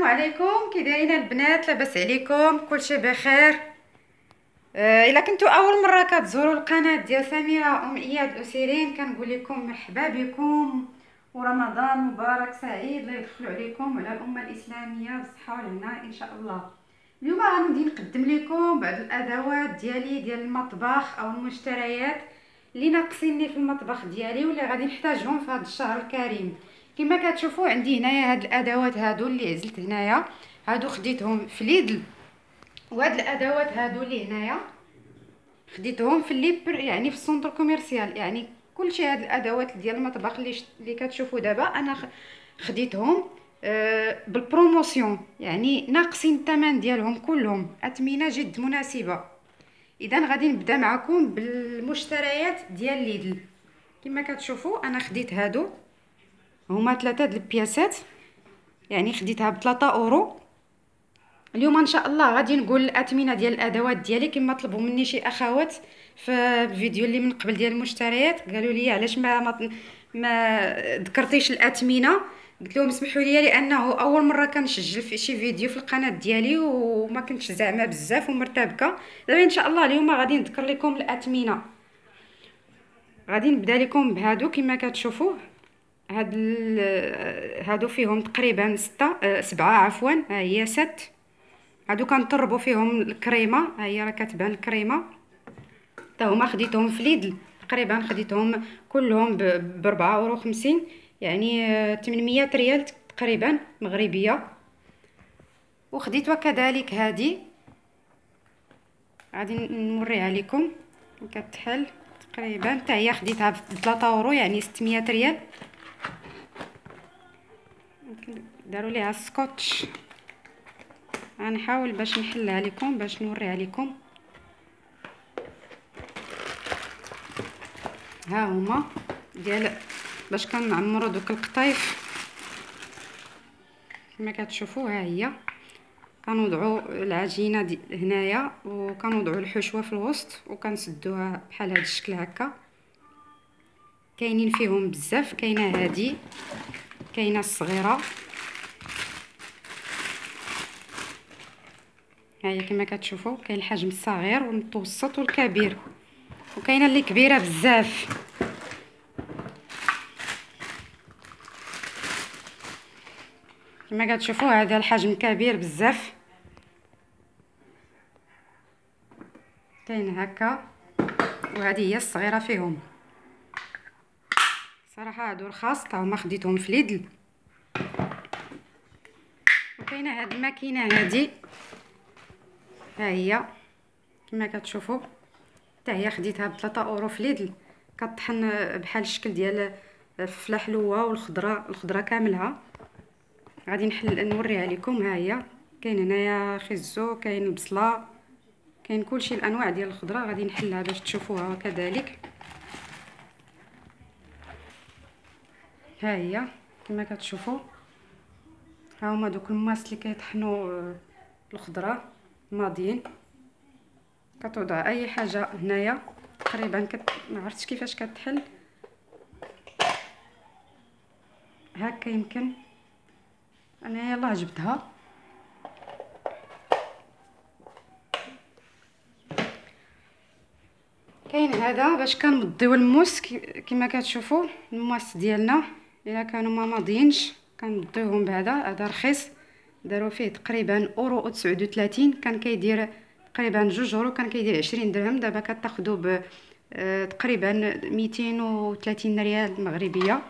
عليكم، كي دايرين البنات؟ لاباس عليكم؟ كلشي بخير؟ الا كنتو اول مره كتزوروا القناه ديال سميره اياد اسيرين كنقول لكم مرحبا بكم، ورمضان مبارك سعيد لا يدخل عليكم وعلى الامه الاسلاميه بالصحه والهنا ان شاء الله. اليوم غادي نقدم لكم بعض الادوات ديال المطبخ او المشتريات اللي ناقصيني في المطبخ ديالي واللي غادي نحتاجهم في هذا الشهر الكريم. كما كتشوفوا عندي هنايا هاد الادوات هادو اللي عزلت هنايا، هادو خديتهم في ليدل، وهاد الادوات هادو اللي هنايا خديتهم في الليبر، يعني في السونتر كوميرسيال. يعني كلشي هاد الادوات ديال المطبخ اللي كتشوفوا دابا انا خديتهم بالبروموسيون، يعني ناقصين الثمن ديالهم كلهم، اثمنه جد مناسبه. اذا غادي نبدا معكم بالمشتريات ديال ليدل. كما كتشوفوا انا خديت هادو، هما 3 د البياسات، يعني خديتها ب3 اورو. اليوم ان شاء الله غادي نقول الاثمنه ديال الادوات ديالي كما طلبوا مني شي اخوات في الفيديو اللي من قبل ديال المشتريات. قالوا لي علاش ما ذكرتيش الاثمنه؟ قلت لهم اسمحوا لي لانه اول مره كنسجل في شي فيديو في القناه ديالي وما كنتش زعما بزاف ومرتبكه. دابا ان شاء الله اليوم غادي نذكر لكم الاثمنه. غادي نبدا لكم بهادو كما كتشوفوا. هادو فيهم تقريبا 7 عفوا، ها هي 6. هادو كنطربوا فيهم الكريمه، ها هي راه كتبان الكريمه. حتى هما خديتهم في ليدل، تقريبا خديتهم كلهم ب 4.50 اورو، يعني 800 ريال تقريبا مغربيه. وخديت وكذلك هذه، غادي نوريها لكم كتحل تقريبا، حتى هي خديتها ب 3 اورو يعني 600 ريال. داروا ليها سكوتش، غنحاول باش نحلها لكم باش نوريها لكم. ها هما ديال باش كنعمروا دوك القطايف. كما كتشوفوا ها هي كنوضعوا العجينه هنايا وكنوضعوا الحشوه في الوسط وكنسدوها بحال هذا الشكل هكا. كاينين فيهم بزاف، كاينه هذه، كاينه الصغيره، ها هي كما كتشوفوا. كاين الحجم الصغير والمتوسط والكبير، وكاينه اللي كبيره بزاف. كما كتشوفوا هذا الحجم كبير بزاف، كاين هكا، وهذه هي الصغيره فيهم. صراحه هادو رخاص، تا هما خديتهم في ليدل. وكاينه هاد الماكينه هذه، ها هي كما كتشوفوا، حتى هي خديتها ب3 اورو في ليدل. كطحن بحال الشكل ديال الفلفله حلوه والخضره كاملها. غادي نوريها لكم. ها هي كاين هنايا خيزو، كاين البصله، كاين كلشي الانواع ديال الخضره. غادي نحلها باش تشوفوها كذلك. ها هي كما كتشوفوا، ها هما دوك الماس اللي كيطحنوا الخضره ماضيين. كتوضع اي حاجه هنايا تقريبا ما عرفتش كيفاش كتحل هكا. يمكن انا يلاه جبتها. كاين هذا باش كنمضيو الموس، كما كتشوفوا المواس ديالنا الا كانوا ما ماضيينش كنمضيوهم بهذا. هذا رخيص، داروا فيه تقريبا اورو 39، كان كيدير تقريبا 2 اورو، كان كيدير 20 درهم. دابا كتاخذوا ب تقريبا 230 ريال مغربيه.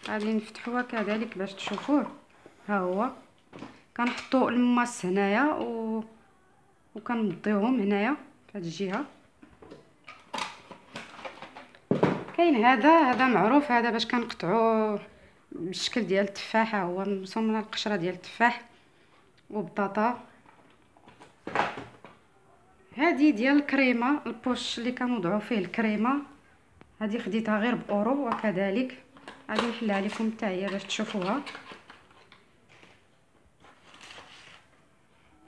غادي نفتحوها كذلك باش تشوفوه. ها هو كنحطوا الماس هنايا وكنمضيوهم هنايا في هذه الجهه. كاين هذا معروف، هذا باش كنقطعوا بالشكل ديال التفاحه، هو مرسوم من القشره ديال التفاح وبطاطا. هذه ديال الكريمه، البوش اللي كنوضعوا فيه الكريمه، هذه خديتها غير باورو. وكذلك غادي نحلها لكم حتى هي باش تشوفوها.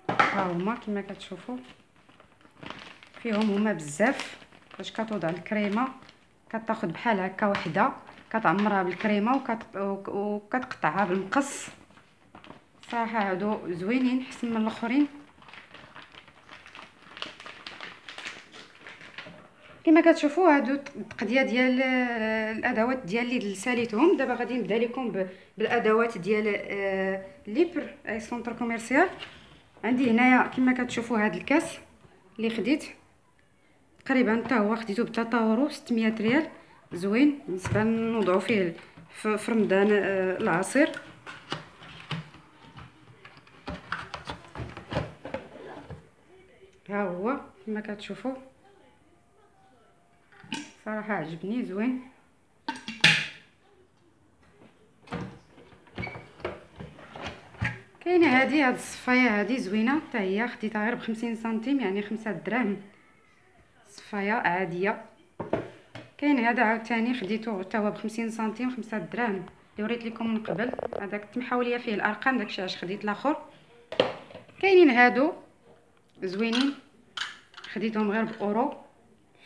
ها هما كما كتشوفوا فيهم هما بزاف. باش كتوضع الكريمه كتاخذ بحال هكا وحده، كتعمرها بالكريمه وكتقطعها بالمقص صراحه هادو زوينين حسن من الاخرين. كما كتشوفوا هادو التقديه ديال الادوات ديالي اللي ساليتهم. دابا غادي نبدا لكم بالادوات ديال ليبر اي سونتر كوميرسيال. عندي هنايا كما كتشوفوا هاد الكاس اللي خديت تقريبا حتى هو خديته ب 3 اورو 600 ريال. زوين بالنسبه نوضعوا فيه في رمضان العصير. ها هو كما كتشوفوا صراحه عجبني زوين. كاينه هاد الصفايه هادي زوينه حتى هي خديتها غير ب50 سنتيم يعني 5 دراهم. صفايه عاديه. كاين هذا عاوتاني خديته حتى هو ب50 سنتيم 5 دراهم اللي وريت لكم من قبل. هذاك تمحاوليه فيه الارقام داكشي علاش خديت الاخر. كاينين هادو زوينين خديتهم غير باورو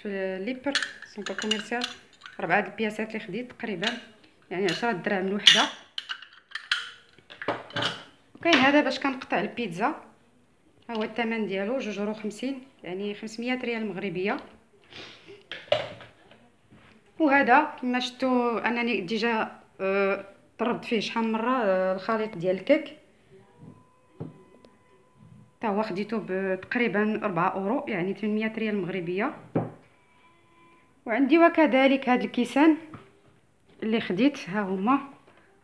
في ليبر سونتر كوميرسيال. 4 البياسات اللي خديت تقريبا يعني 10 دراهم الوحده. وكاين هذا باش كنقطع البيتزا، ها هو الثمن ديالو 2.50 يعني 500 ريال مغربيه. وهذا كما شفتوا انني ديجا طربت فيه شحال من مره الخليط ديال الكيك، تا هو خديته تقريبا 4 اورو يعني 800 ريال مغربيه. وعندي وكذلك هاد الكيسان اللي خديت، ها هما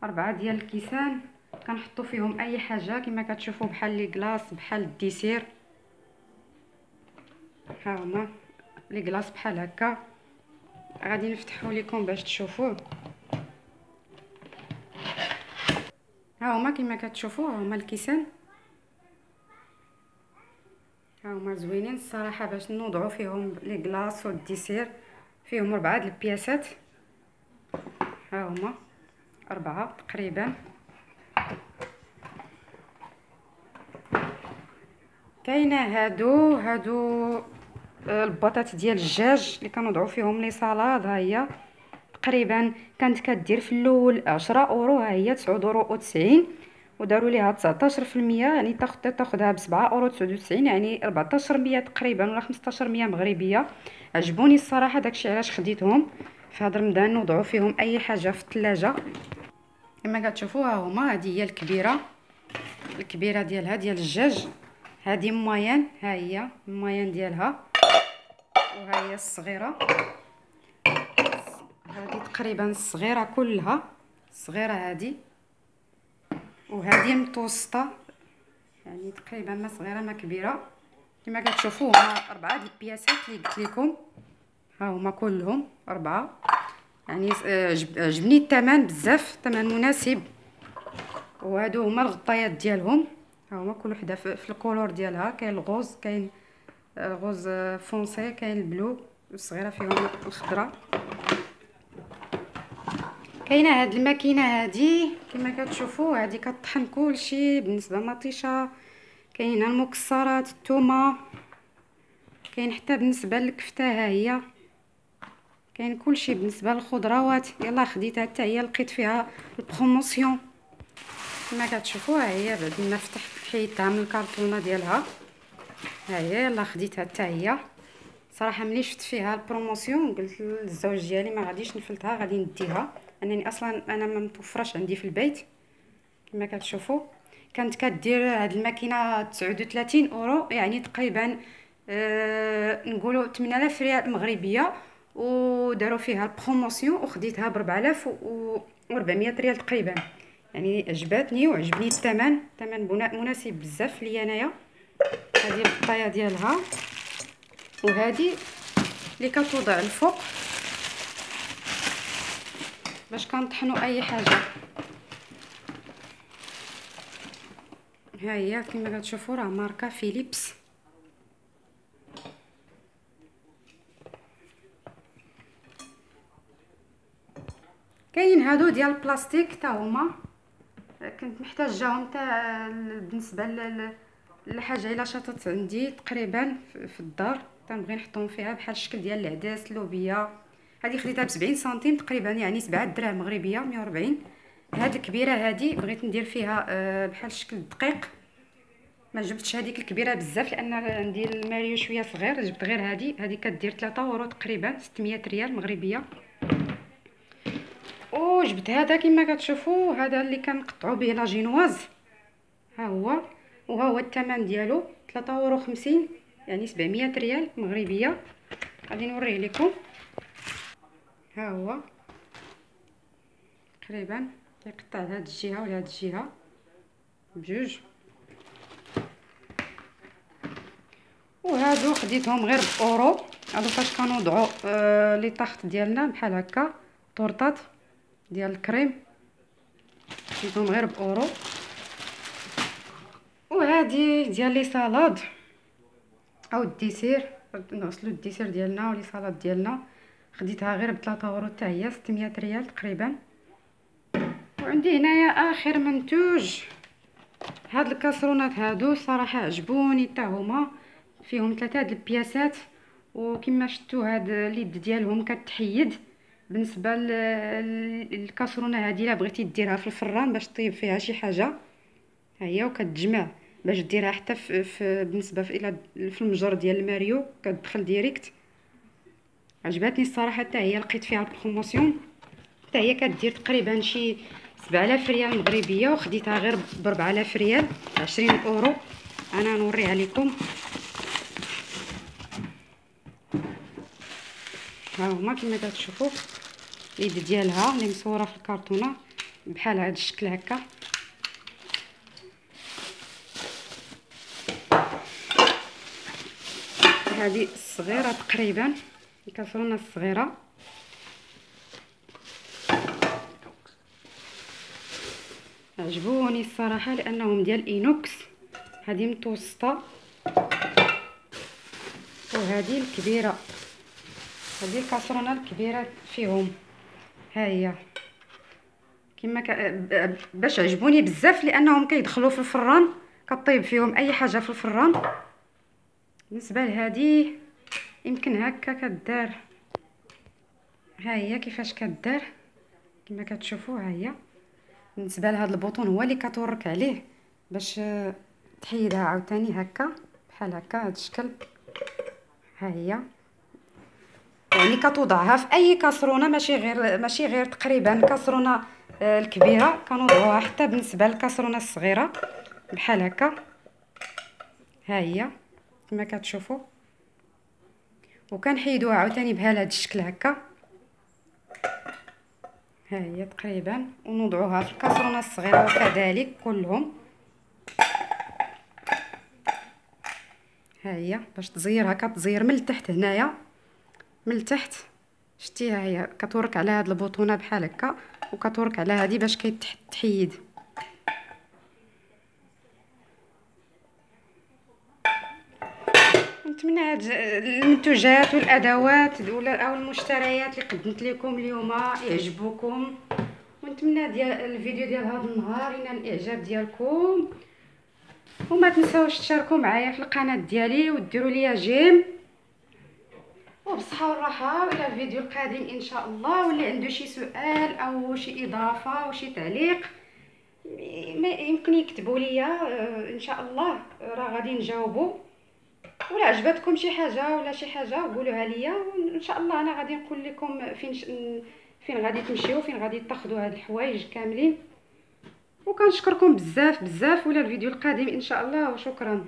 4 ديال الكيسان كنحطوا فيهم اي حاجه كما كتشوفوا بحال لي كلاص بحال الديسير. ها هما لي كلاص بحال هكا. غادي نفتحوا لكم باش تشوفوه. ها هما كما كتشوفوا هما الكيسان، ها هما زوينين الصراحه باش نوضعوا فيهم لي كلاص والديسير. فيهم 4 د البياسات، ها هما 4 تقريبا. كاينه هادو البطاط ديال الدجاج اللي كنوضعوا فيهم لي سالاد. ها هي تقريبا كانت كدير في الاول 10 اورو، ها هي 9.90 وداروا ليها 19% يعني تاخذها ب 7.99 يعني 1400 تقريبا ولا 1500 مغربيه. عجبوني الصراحه داكشي علاش خديتهم. في هذا رمضان نوضعوا فيهم اي حاجه في الثلاجه. كما كتشوفوا ها هما، هذه هي الكبيره ديالها ديال الدجاج، هذه موين، ها هي الموين ديالها، وها هي الصغيره. هذه تقريبا الصغيره كلها الصغيره هذه، وهذه متوسطه يعني تقريبا ما صغيره ما كبيره. كما كتشوفوا هما 4 د البياسات اللي قلت لكم، ها هما كلهم 4 يعني. عجبني الثمن بزاف، الثمن مناسب. وهادو هما الغطيات ديالهم، ها هما كل وحده في الكولور ديالها. كاين الغوز، كاين غوز فونسي، كاين البلو، الصغيره فيهم الخضراء. كاينه هاد الماكينه هادي كما كتشوفوا، هادي كطحن كلشي بالنسبه للمطيشه. كاين المكسرات، الثومه، كاين حتى بالنسبه للكفته، ها هي كاين كلشي بالنسبه للخضروات. يلا خديتها حتى هي، لقيت فيها البروموسيون كما كتشوفوا. ها هي بعد ما حيدتها من الكرتونه ديالها، ها هي يلا خديتها حتى هي. صراحه ملي شفت فيها البروموسيون قلت للزوج ديالي ما غاديش نفلتها، غادي نديها، انني اصلا انا ما متوفرش عندي في البيت. كما كتشوفوا كانت كدير هاد الماكينه 39 اورو يعني تقريبا نقولوا 8000 ريال مغربيه. وداروا فيها البروموسيون وخديتها ب 4400 ريال تقريبا يعني. عجبتني وعجبني الثمن مناسب بزاف ليا انايا. هذه البطايه ديالها، وهذه اللي كتوضع الفوق باش كنطحنوا اي حاجه. ها هي كما كتشوفوا راه ماركه فيليبس. كاين هادو ديال البلاستيك تا هما كنت محتاجاهم تا بالنسبه لحاجه الا شاطت عندي تقريبا في الدار تنبغي نحطهم فيها بحال الشكل ديال العدس، اللوبيا. هذه خديتها ب 70 سنتيم تقريبا يعني 7 دراهم مغربيه 140 هاد الكبيره هادي بغيت ندير فيها بحال شكل الدقيق. ما جبتش هذيك الكبيره بزاف لان عندي الماريو شويه صغير، جبت غير هادي كدير 3 اورو تقريبا، 600 ريال مغربيه. وجبت هذا كما كتشوفوا، هذا اللي كنقطعوا به لا جينواز، ها هو. وها هو الثمن ديالو 3 اورو 50، يعني 700 ريال مغربيه. غادي نوريه لكم. ها هو تقريبا كيقطع لهاد الجهه ولهاد الجهه بجوج. وهادو خديتهم غير باورو. هادو فاش كنوضعوا لي طاخط ديالنا بحال هكا، طورطات ديال الكريم، خديتهم غير باورو. وهادي ديال لي سالاد او الديسير، نغسلوا الديسير ديالنا ولي سالاد ديالنا، خديتها غير ب3 اورو حتى هي 600 ريال تقريبا. وعندي هنايا اخر منتوج، هاد الكاسرونات هادو صراحه عجبوني حتى هما، فيهم 3 هاد البياسات. وكما شفتوا هاد اليد ديالهم كتحيد. بالنسبه للكاسرونه هادي الا بغيتي ديرها في الفران باش طيب فيها شي حاجه، ها هي، وكتجمع باش ديرها حتى بالنسبه الى في المجر ديال الماريو كتدخل ديريكت. عجبتني الصراحه حتى هي، لقيت فيها البروموسيون حتى هي كدير تقريبا شي 7000 ريال مغربيه، وخديتها غير ب 4000 ريال 20 اورو. انا نوريها لكم. ها هما كما كتشوفوا اليد ديالها اللي مصوره في الكرتونه بحال هذا الشكل هكا. هذه الصغيره تقريبا، الكاسرونه الصغيره. عجبوني الصراحه لانهم ديال اينوكس. هذه متوسطه وهذه الكبيره. هذه الكاسرونه الكبيره فيهم، ها هي كما باش عجبوني بزاف لانهم كيدخلوا في الفران، كطيب فيهم اي حاجه في الفران. بالنسبه لهذه يمكن هكا كدار، ها هي كيفاش كدار كما كتشوفوا. ها هي بالنسبه لهذا البوطون هو اللي كتورك عليه باش تحيدها عاوتاني هكا بحال هكا هذا الشكل. ها هي يعني كتوضعها في اي كاسرونه، ماشي غير تقريبا كاسرونه الكبيره كنوضعوها حتى بالنسبه للكاسرونه الصغيره بحال هكا. ها هي كما كتشوفوا، وكنحيدوها عاوتاني بحال هذا الشكل هكا. ها هي تقريبا، ونوضعوها في الكاسرونه الصغيره وكذلك كلهم. ها هي باش تزيرها كتزير من التحت، هنايا من التحت شتيها هي كتورك على هاد البطونه بحال هكا، وكتورك على هادي باش كيتحيد. نتمنى هاد المنتوجات والادوات او المشتريات اللي قدمت لكم اليوم يعجبوكم، ونتمنى ديال الفيديو ديال هذا النهار ينال الاعجاب ديالكم. وما تنساوش تشاركوا معايا في القناه ديالي وديروا ليا جيم. وبصحه والراحه، والى الفيديو القادم ان شاء الله. واللي عنده شي سؤال او شي اضافه او شي تعليق يمكن يكتبوا ليا، ان شاء الله راه غادي نجاوبوا. ولا عجبتكم شي حاجه ولا شي حاجه قولوها ليا، وان شاء الله انا غادي نقول لكم فين غادي تمشيو، فين غادي تاخذوا هاد الحوايج كاملين. وكنشكركم بزاف بزاف، ولا الفيديو القادم ان شاء الله، وشكرا.